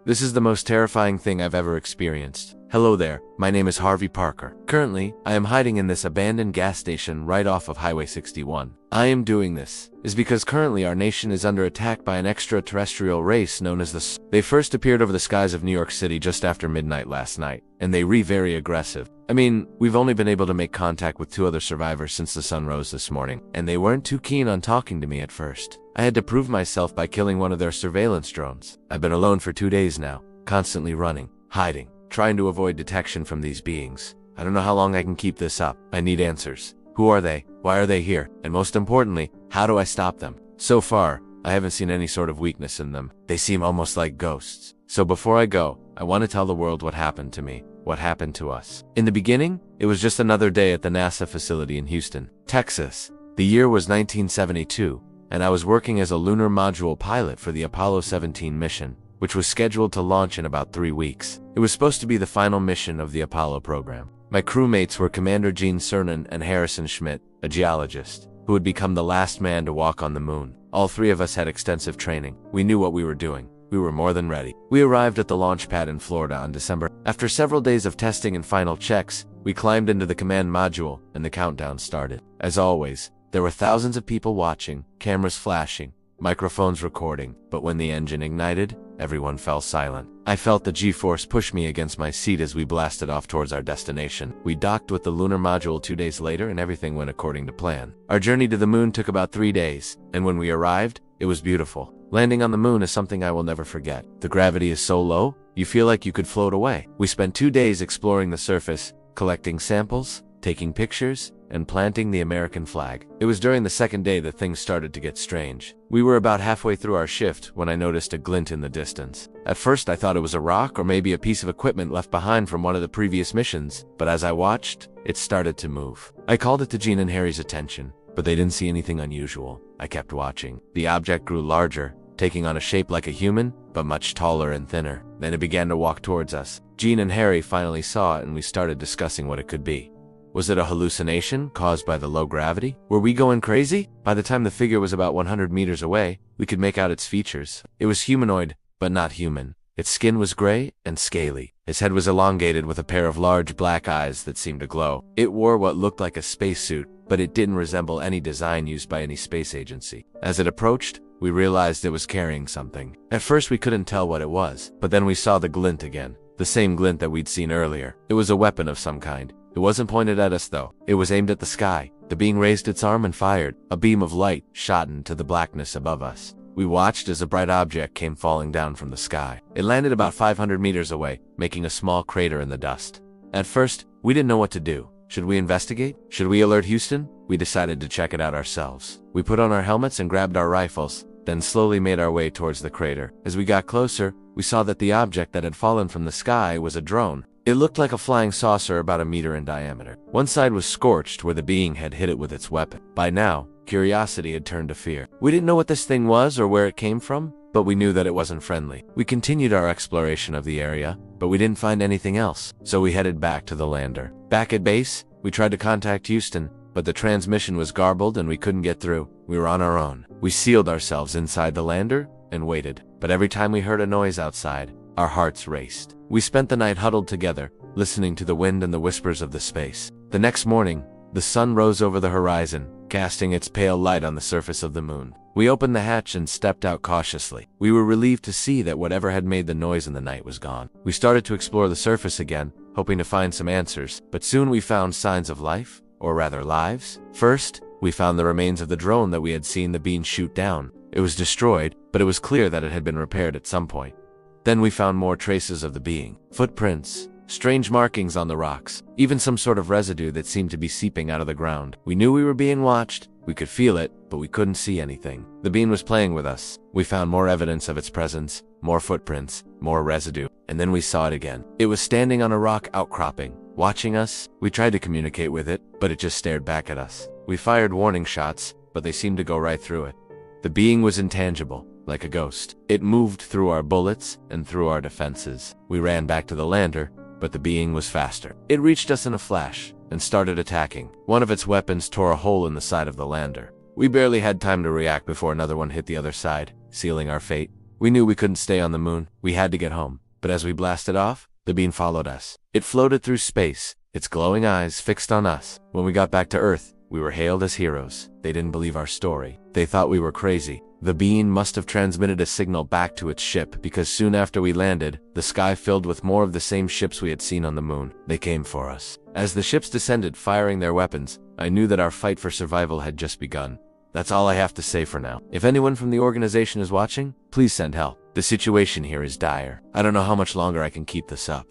This is the most terrifying thing I've ever experienced. Hello there, my name is Harvey Parker. Currently, I am hiding in this abandoned gas station right off of Highway 61. I am doing this because currently our nation is under attack by an extraterrestrial race known as the They first appeared over the skies of New York City just after midnight last night, and they very aggressive. I mean, we've only been able to make contact with 2 other survivors since the sun rose this morning, and they weren't too keen on talking to me at first. I had to prove myself by killing one of their surveillance drones. I've been alone for 2 days now, constantly running, hiding, trying to avoid detection from these beings. I don't know how long I can keep this up. I need answers. Who are they? Why are they here? And most importantly, how do I stop them? So far, I haven't seen any sort of weakness in them. They seem almost like ghosts. So before I go, I want to tell the world what happened to me, what happened to us. In the beginning, it was just another day at the NASA facility in Houston, Texas. The year was 1972, and I was working as a lunar module pilot for the Apollo 17 mission, which was scheduled to launch in about 3 weeks. It was supposed to be the final mission of the Apollo program. My crewmates were Commander Gene Cernan and Harrison Schmitt, a geologist, who would become the last man to walk on the moon. All 3 of us had extensive training. We knew what we were doing. We were more than ready. We arrived at the launch pad in Florida on December. After several days of testing and final checks, we climbed into the command module, and the countdown started. As always, there were thousands of people watching, cameras flashing, microphones recording, but when the engine ignited, everyone fell silent. I felt the G-force push me against my seat as we blasted off towards our destination. We docked with the lunar module 2 days later, and everything went according to plan. Our journey to the moon took about 3 days, and when we arrived, it was beautiful. Landing on the moon is something I will never forget. The gravity is so low, you feel like you could float away. We spent 2 days exploring the surface, collecting samples, taking pictures, and planting the American flag. It was during the 2nd day that things started to get strange. We were about halfway through our shift when I noticed a glint in the distance. At first I thought it was a rock or maybe a piece of equipment left behind from one of the previous missions, but as I watched, it started to move. I called it to Gene and Harry's attention, but they didn't see anything unusual. I kept watching. The object grew larger, taking on a shape like a human, but much taller and thinner. Then it began to walk towards us. Gene and Harry finally saw it, and we started discussing what it could be. Was it a hallucination caused by the low gravity? Were we going crazy? By the time the figure was about 100 meters away, we could make out its features. It was humanoid, but not human. Its skin was gray and scaly. Its head was elongated with a pair of large black eyes that seemed to glow. It wore what looked like a spacesuit, but it didn't resemble any design used by any space agency. As it approached, we realized it was carrying something. At first we couldn't tell what it was, but then we saw the glint again. The same glint that we'd seen earlier. It was a weapon of some kind. It wasn't pointed at us though. It was aimed at the sky. The being raised its arm and fired. A beam of light shot into the blackness above us. We watched as a bright object came falling down from the sky. It landed about 500 meters away, making a small crater in the dust. At first, we didn't know what to do. Should we investigate? Should we alert Houston? We decided to check it out ourselves. We put on our helmets and grabbed our rifles, then slowly made our way towards the crater. As we got closer, we saw that the object that had fallen from the sky was a drone. It looked like a flying saucer about a meter in diameter. One side was scorched where the being had hit it with its weapon. By now, curiosity had turned to fear. We didn't know what this thing was or where it came from, but we knew that it wasn't friendly. We continued our exploration of the area, but we didn't find anything else, so we headed back to the lander. Back at base, we tried to contact Houston, but the transmission was garbled and we couldn't get through. We were on our own. We sealed ourselves inside the lander and waited, but every time we heard a noise outside, our hearts raced. We spent the night huddled together, listening to the wind and the whispers of the space. The next morning, the sun rose over the horizon, casting its pale light on the surface of the moon. We opened the hatch and stepped out cautiously. We were relieved to see that whatever had made the noise in the night was gone. We started to explore the surface again, hoping to find some answers, but soon we found signs of life, or rather lives. First, we found the remains of the drone that we had seen the being shoot down. It was destroyed, but it was clear that it had been repaired at some point. Then we found more traces of the being. Footprints, strange markings on the rocks, even some sort of residue that seemed to be seeping out of the ground. We knew we were being watched, we could feel it, but we couldn't see anything. The being was playing with us. We found more evidence of its presence, more footprints, more residue, and then we saw it again. It was standing on a rock outcropping, watching us. We tried to communicate with it, but it just stared back at us. We fired warning shots, but they seemed to go right through it. The being was intangible, like a ghost. It moved through our bullets and through our defenses. We ran back to the lander, but the being was faster. It reached us in a flash and started attacking. One of its weapons tore a hole in the side of the lander. We barely had time to react before another one hit the other side, sealing our fate. We knew we couldn't stay on the moon. We had to get home. But as we blasted off, the beam followed us. It floated through space, its glowing eyes fixed on us. When we got back to Earth, we were hailed as heroes. They didn't believe our story. They thought we were crazy. The beam must have transmitted a signal back to its ship because soon after we landed, the sky filled with more of the same ships we had seen on the moon. They came for us. As the ships descended, firing their weapons, I knew that our fight for survival had just begun. That's all I have to say for now. If anyone from the organization is watching, please send help. The situation here is dire. I don't know how much longer I can keep this up.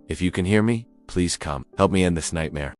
If you can hear me, please come. Help me end this nightmare.